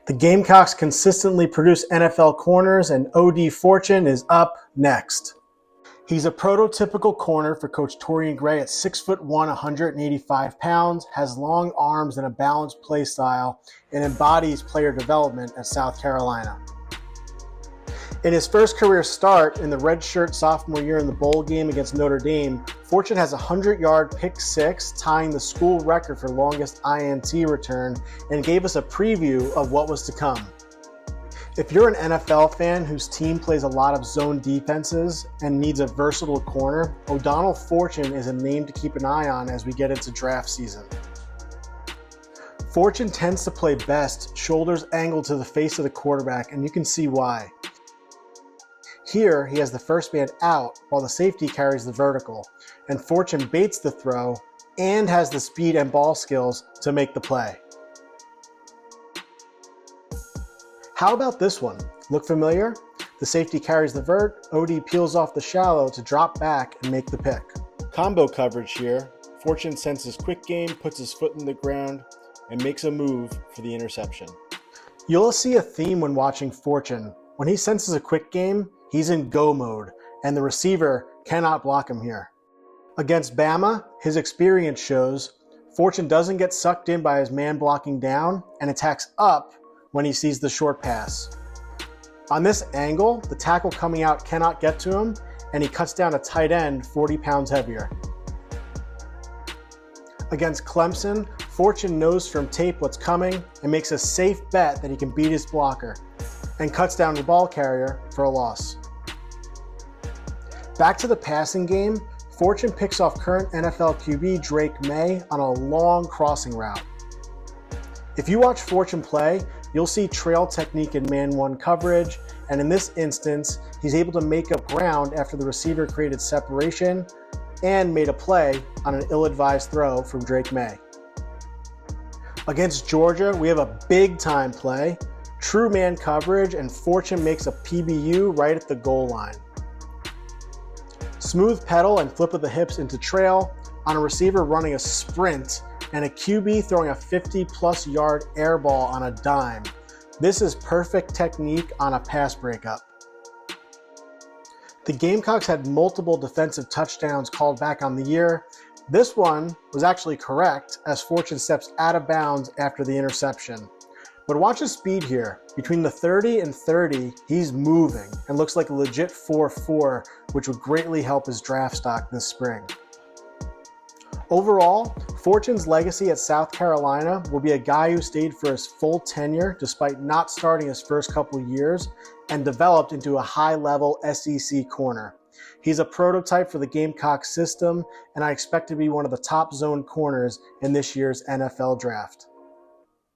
The Gamecocks consistently produce NFL corners, and O.D. Fortune is up next. He's a prototypical corner for Coach Torian Gray at 6'1", 185 pounds, has long arms and a balanced play style, and embodies player development at South Carolina. In his first career start in the redshirt sophomore year in the bowl game against Notre Dame, Fortune has a 100-yard pick six, tying the school record for longest INT return, and gave us a preview of what was to come. If you're an NFL fan whose team plays a lot of zone defenses and needs a versatile corner, O'Donnell Fortune is a name to keep an eye on as we get into draft season. Fortune tends to play best shoulders angled to the face of the quarterback, and you can see why. Here, he has the first man out while the safety carries the vertical, and Fortune baits the throw and has the speed and ball skills to make the play. How about this one? Look familiar? The safety carries the vert, OD peels off the shallow to drop back and make the pick. Combo coverage here. Fortune senses quick game, puts his foot in the ground, and makes a move for the interception. You'll see a theme when watching Fortune. When he senses a quick game, he's in go mode, and the receiver cannot block him here. Against Bama, his experience shows Fortune doesn't get sucked in by his man blocking down and attacks up when he sees the short pass. On this angle, the tackle coming out cannot get to him, and he cuts down a tight end 40 pounds heavier. Against Clemson, Fortune knows from tape what's coming and makes a safe bet that he can beat his blocker, and cuts down the ball carrier for a loss. Back to the passing game, Fortune picks off current NFL QB Drake May on a long crossing route. If you watch Fortune play, you'll see trail technique in man-one coverage, and in this instance, he's able to make up ground after the receiver created separation and made a play on an ill-advised throw from Drake May. Against Georgia, we have a big-time play, true man coverage, and Fortune makes a PBU right at the goal line. Smooth pedal and flip of the hips into trail on a receiver running a sprint and a QB throwing a 50-plus yard air ball on a dime. This is perfect technique on a pass breakup. The Gamecocks had multiple defensive touchdowns called back on the year. This one was actually correct as Fortune steps out of bounds after the interception. But watch his speed here. Between the 30 and 30, he's moving and looks like a legit 4.4, which would greatly help his draft stock this spring. Overall, Fortune's legacy at South Carolina will be a guy who stayed for his full tenure despite not starting his first couple years and developed into a high-level SEC corner. He's a prototype for the Gamecock system, and I expect to be one of the top zone corners in this year's NFL draft.